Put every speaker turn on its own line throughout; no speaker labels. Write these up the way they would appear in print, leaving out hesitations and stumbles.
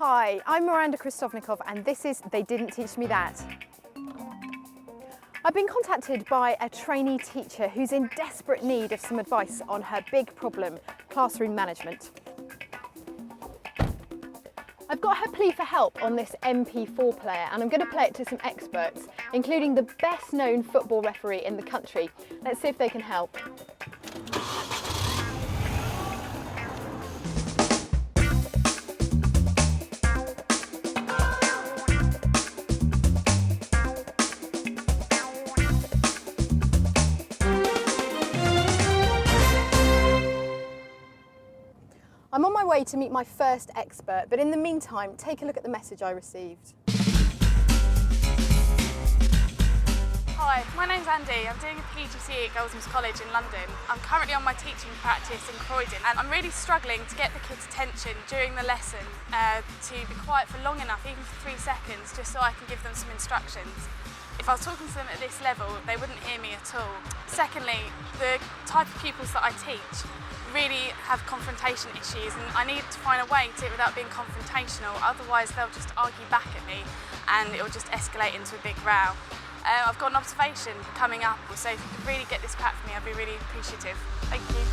Hi, I'm Miranda Krestovnikoff and this is They Didn't Teach Me That. I've been contacted by a trainee teacher who's in desperate need of some advice on her big problem, classroom management. I've got her plea for help on this MP4 player and I'm going to play it to some experts, including the best known football referee in the country. Let's see if they can help. I'm on my way to meet my first expert, but in the meantime, take a look at the message I received.
Hi, my name's Andy. I'm doing a PGCE at Goldsmiths College in London. I'm currently on my teaching practice in Croydon and I'm really struggling to get the kids' attention during the lesson to be quiet for long enough, even for 3 seconds, just so I can give them some instructions. If I was talking to them at this level, they wouldn't hear me at all. Secondly, the type of pupils that I teach really have confrontation issues and I need to find a way to do it without being confrontational, otherwise they'll just argue back at me and it will just escalate into a big row. I've got an observation coming up, so if you could really get this back for me, I'd be really appreciative. Thank you.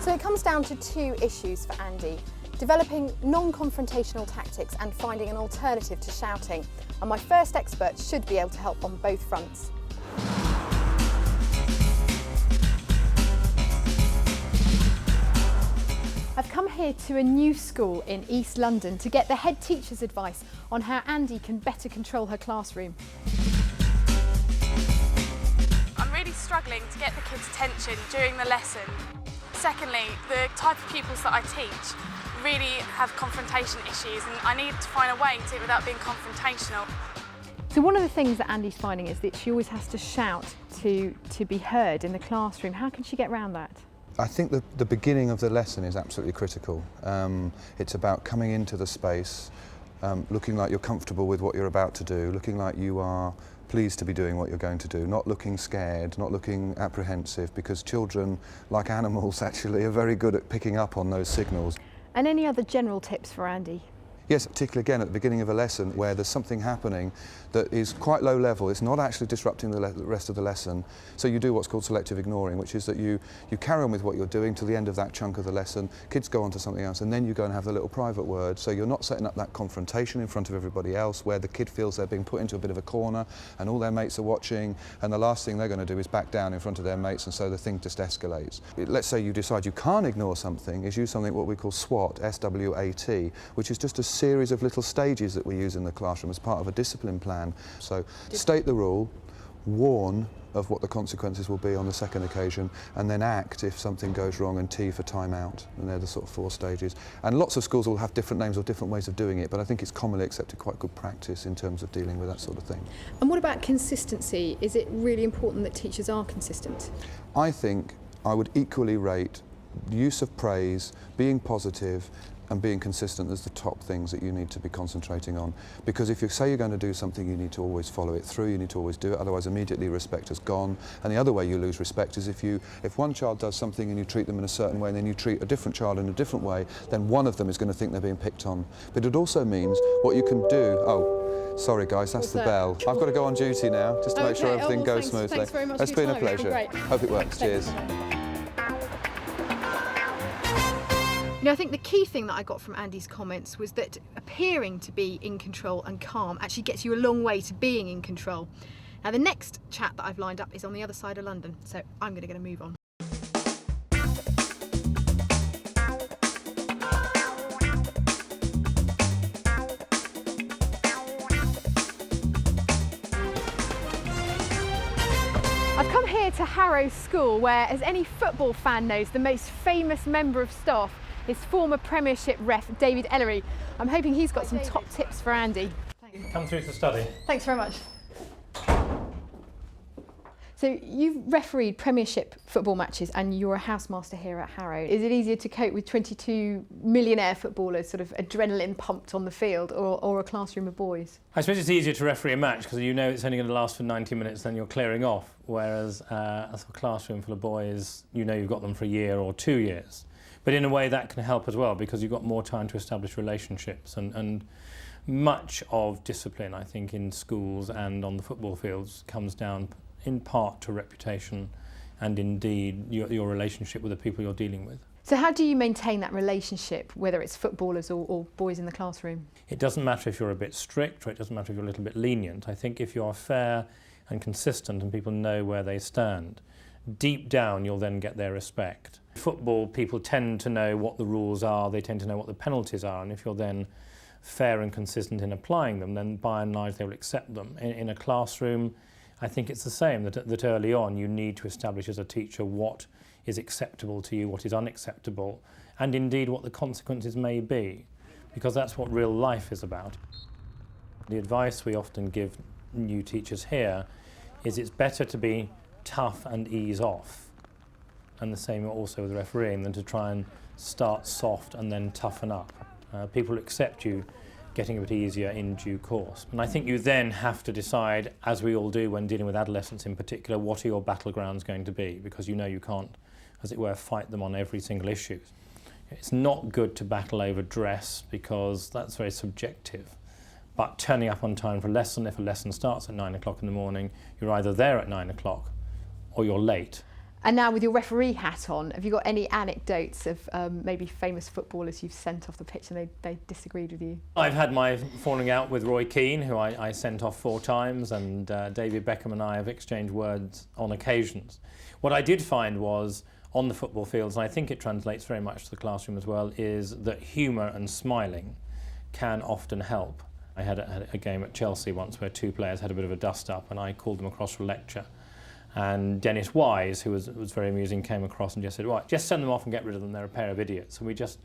So it comes down to two issues for Andy: developing non-confrontational tactics and finding an alternative to shouting. And my first expert should be able to help on both fronts. I've come here to a new school in East London to get the head teacher's advice on how Andy can better control her classroom.
I'm really struggling to get the kids' attention during the lesson. Secondly, the type of pupils that I teach really have confrontation issues and I need to find a way to do it without being confrontational.
So one of the things that Andy's finding is that she always has to shout to be heard in the classroom. How can she get around that?
I think the beginning of the lesson is absolutely critical. It's about coming into the space, looking like you're comfortable with what you're about to do, looking like you are pleased to be doing what you're going to do, not looking scared, not looking apprehensive, because children, like animals actually, are very good at picking up on those signals.
And any other general tips for Andy?
Yes, particularly again at the beginning of a lesson where there's something happening that is quite low level, it's not actually disrupting the rest of the lesson. So you do what's called selective ignoring, which is that you carry on with what you're doing till the end of that chunk of the lesson, kids go on to something else, and then you go and have the little private word. So you're not setting up that confrontation in front of everybody else where the kid feels they're being put into a bit of a corner and all their mates are watching, and the last thing they're going to do is back down in front of their mates, and so the thing just escalates. Let's say you decide you can't ignore something, is use something what we call SWAT, S-W-A-T, which is just a series of little stages that we use in the classroom as part of a discipline plan. So state the rule, warn of what the consequences will be on the second occasion, and then act if something goes wrong, and T for time out. And they're the sort of 4 stages. And lots of schools will have different names or different ways of doing it, but I think it's commonly accepted quite good practice in terms of dealing with that sort of thing.
And what about consistency? Is it really important that teachers are consistent?
I think I would equally rate the use of praise, being positive, and being consistent as the top things that you need to be concentrating on. Because if you say you're going to do something, you need to always follow it through, you need to always do it, otherwise immediately respect is gone. And the other way you lose respect is if one child does something and you treat them in a certain way and then you treat a different child in a different way, then one of them is going to think they're being picked on. But it also means what you can do, sorry guys, that's the bell. I've got to go on duty now, just to make sure everything goes smoothly.
Thanks very much.
It's been a pleasure. Hope it works. Cheers.
You know, I think the key thing that I got from Andy's comments was that appearing to be in control and calm actually gets you a long way to being in control. Now, the next chat that I've lined up is on the other side of London, so I'm going to get a move on. I've come here to Harrow School, where, as any football fan knows, the most famous member of staff is former Premiership ref David Elleray. I'm hoping he's got some top tips for Andy.
Thanks. Come through to study.
Thanks very much. So you've refereed Premiership football matches and you're a housemaster here at Harrow. Is it easier to cope with 22 millionaire footballers sort of adrenaline pumped on the field or a classroom of boys?
I suppose it's easier to referee a match because you know it's only going to last for 90 minutes, then you're clearing off, whereas a classroom full of boys, you know you've got them for a year or 2 years. But in a way that can help as well, because you've got more time to establish relationships, and much of discipline, I think, in schools and on the football fields comes down in part to reputation and indeed your relationship with the people you're dealing with.
So how do you maintain that relationship, whether it's footballers or boys in the classroom?
It doesn't matter if you're a bit strict or it doesn't matter if you're a little bit lenient. I think if you're fair and consistent and people know where they stand, deep down you'll then get their respect. Football, people tend to know what the rules are, they tend to know what the penalties are, and if you're then fair and consistent in applying them, then by and large they will accept them. In a classroom, I think it's the same, that early on you need to establish as a teacher what is acceptable to you, what is unacceptable, and indeed what the consequences may be, because that's what real life is about. The advice we often give new teachers here is it's better to be tough and ease off, and the same also with refereeing, than to try and start soft and then toughen up. People accept you getting a bit easier in due course. And I think you then have to decide, as we all do when dealing with adolescents in particular, what are your battlegrounds going to be, because you know you can't, as it were, fight them on every single issue. It's not good to battle over dress because that's very subjective. But turning up on time for a lesson, if a lesson starts at 9 o'clock in the morning, you're either there at 9 o'clock or you're late.
And now with your referee hat on, have you got any anecdotes of maybe famous footballers you've sent off the pitch and they disagreed with you?
I've had my falling out with Roy Keane, who I sent off 4 times, and David Beckham and I have exchanged words on occasions. What I did find was, on the football fields, and I think it translates very much to the classroom as well, is that humour and smiling can often help. I had a game at Chelsea once where 2 players had a bit of a dust-up, and I called them across for a lecture. And Dennis Wise, who was very amusing, came across and just said, right, just send them off and get rid of them, they're a pair of idiots. And we just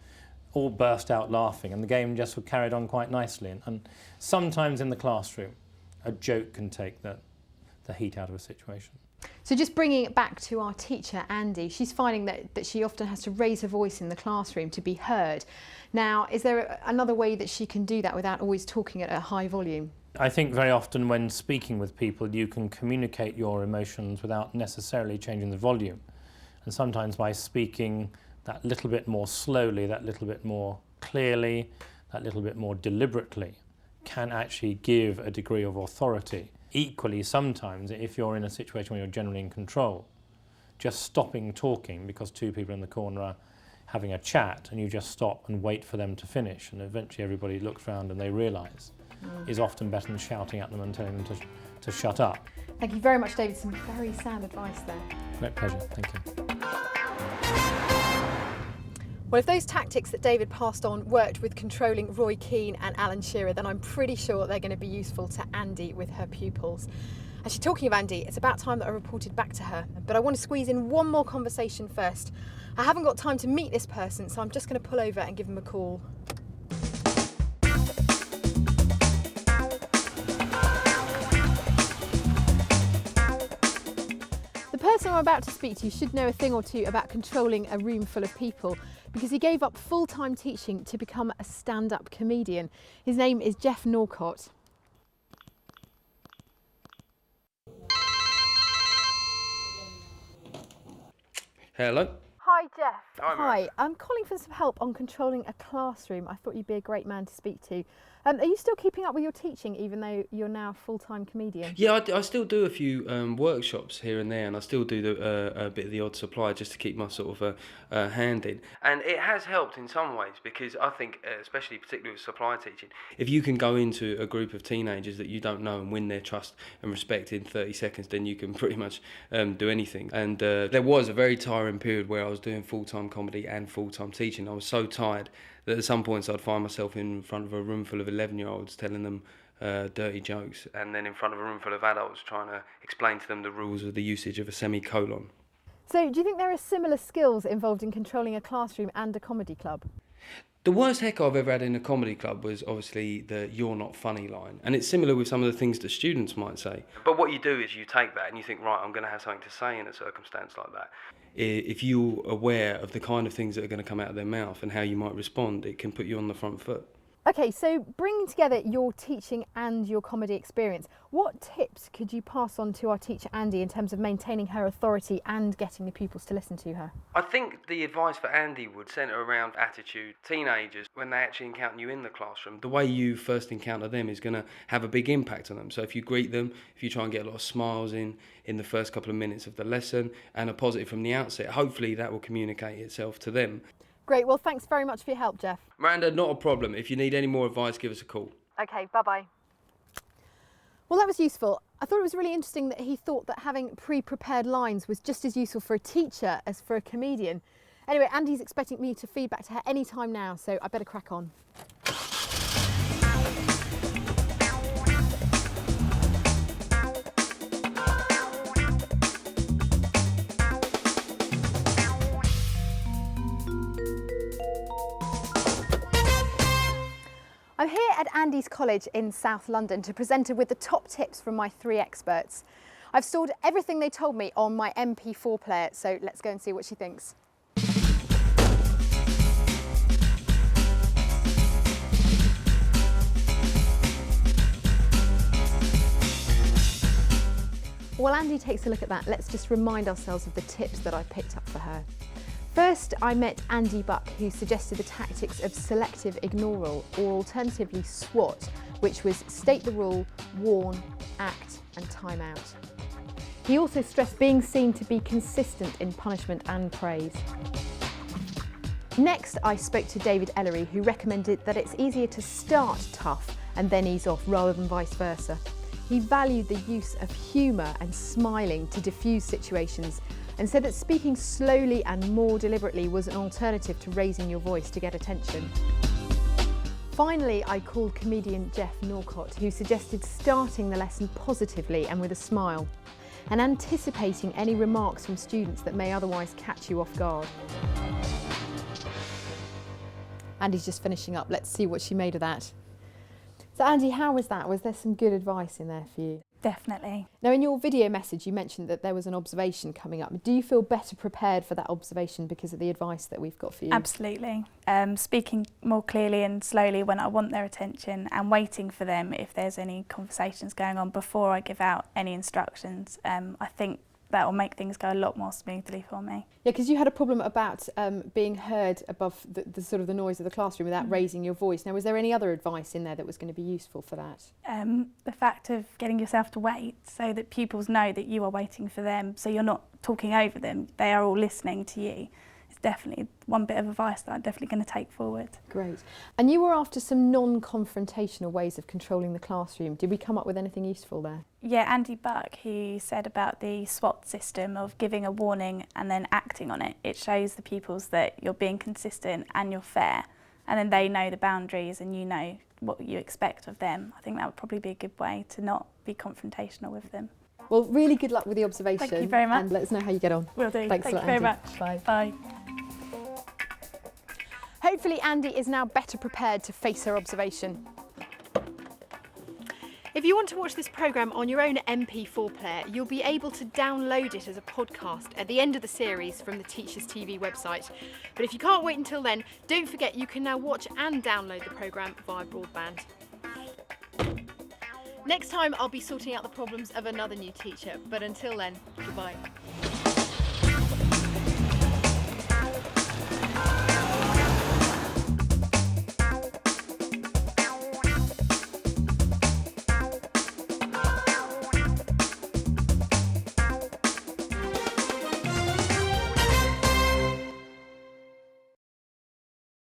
all burst out laughing, and the game just carried on quite nicely. And sometimes in the classroom, a joke can take the heat out of a situation.
So just bringing it back to our teacher, Andi, she's finding that she often has to raise her voice in the classroom to be heard. Now, is there another way that she can do that without always talking at a high volume?
I think very often when speaking with people, you can communicate your emotions without necessarily changing the volume. And sometimes by speaking that little bit more slowly, that little bit more clearly, that little bit more deliberately, can actually give a degree of authority. Equally, sometimes if you're in a situation where you're generally in control, just stopping talking because 2 people in the corner are having a chat and you just stop and wait for them to finish, and eventually everybody looks round and they realise, is often better than shouting at them and telling them to shut up.
Thank you very much, David. Some very sound advice there.
Great pleasure, thank you.
Well, if those tactics that David passed on worked with controlling Roy Keane and Alan Shearer, then I'm pretty sure they're going to be useful to Andi with her pupils. Actually, talking of Andi, it's about time that I reported back to her, but I want to squeeze in one more conversation first. I haven't got time to meet this person, so I'm just going to pull over and give them a call. The person I'm about to speak to should know a thing or two about controlling a room full of people, because he gave up full-time teaching to become a stand-up comedian. His name is Geoff Norcott.
Hello.
Hi, Geoff.
Hi.
I'm calling for some help on controlling a classroom. I thought you'd be a great man to speak to. Are you still keeping up with your teaching, even though you're now a full-time comedian?
Yeah, I still do a few workshops here and there, and I still do a bit of the odd supply just to keep my sort of hand in. And it has helped in some ways, because I think, especially particularly with supply teaching, if you can go into a group of teenagers that you don't know and win their trust and respect in 30 seconds, then you can pretty much do anything. And there was a very tiring period where I was doing full-time comedy and full-time teaching. I was so tired that at some points I'd find myself in front of a room full of 11-year-olds telling them dirty jokes, and then in front of a room full of adults trying to explain to them the rules of the usage of a semicolon.
So do you think there are similar skills involved in controlling a classroom and a comedy club?
The worst heck I've ever had in a comedy club was obviously the "you're not funny" line, and it's similar with some of the things that students might say. But what you do is you take that and you think, right, I'm going to have something to say in a circumstance like that. If you're aware of the kind of things that are going to come out of their mouth and how you might respond, it can put you on the front foot.
Okay, so bringing together your teaching and your comedy experience, what tips could you pass on to our teacher Andi in terms of maintaining her authority and getting the pupils to listen to her?
I think the advice for Andy would centre around attitude. Teenagers, when they actually encounter you in the classroom, the way you first encounter them is going to have a big impact on them. So if you greet them, if you try and get a lot of smiles in the first couple of minutes of the lesson and a positive from the outset, hopefully that will communicate itself to them.
Great, well thanks very much for your help, Geoff.
Miranda, not a problem. If you need any more advice, give us a call.
Okay, bye-bye. Well, that was useful. I thought it was really interesting that he thought that having pre-prepared lines was just as useful for a teacher as for a comedian. Anyway, Andy's expecting me to feed back to her any time now, so I better crack on. I'm here at Andy's college in South London to present her with the top tips from my 3 experts. I've stored everything they told me on my MP4 player, so let's go and see what she thinks. While Andy takes a look at that, let's just remind ourselves of the tips that I picked up for her. First, I met Andi Buck, who suggested the tactics of selective ignoral, or alternatively SWAT, which was state the rule, warn, act and time out. He also stressed being seen to be consistent in punishment and praise. Next, I spoke to David Elleray, who recommended that it's easier to start tough and then ease off rather than vice versa. He valued the use of humour and smiling to diffuse situations, and said that speaking slowly and more deliberately was an alternative to raising your voice to get attention. Finally, I called comedian Geoff Norcott, who suggested starting the lesson positively and with a smile, and anticipating any remarks from students that may otherwise catch you off guard. Andy's just finishing up. Let's see what she made of that. So Andy, how was that? Was there some good advice in there for you?
Definitely.
Now, in your video message, you mentioned that there was an observation coming up. Do you feel better prepared for that observation because of the advice that we've got for you?
Absolutely. Speaking more clearly and slowly when I want their attention, and waiting for them if there's any conversations going on before I give out any instructions. I think that will make things go a lot more smoothly for me.
Yeah, because you had a problem about being heard above the sort of the noise of the classroom without raising your voice. Now, was there any other advice in there that was going to be useful for that?
The fact of getting yourself to wait so that pupils know that you are waiting for them, so you're not talking over them, they are all listening to you. It's definitely one bit of advice that I'm definitely going to take forward.
Great. And you were after some non-confrontational ways of controlling the classroom. Did we come up with anything useful there?
Yeah, Andi Buck, who said about the SWAT system of giving a warning and then acting on it. It shows the pupils that you're being consistent and you're fair, and then they know the boundaries and you know what you expect of them. I think that would probably be a good way to not be confrontational with them.
Well, really good luck with the observation.
Thank you very much.
And let us know how you get on.
Will do.
Thanks
Thank
a lot,
you very
Andi.
much.
Bye.
Bye.
Hopefully Andi is now better prepared to face her observation. If you want to watch this programme on your own MP4 player, you'll be able to download it as a podcast at the end of the series from the Teachers TV website. But if you can't wait until then, don't forget you can now watch and download the programme via broadband. Next time I'll be sorting out the problems of another new teacher, but until then, goodbye.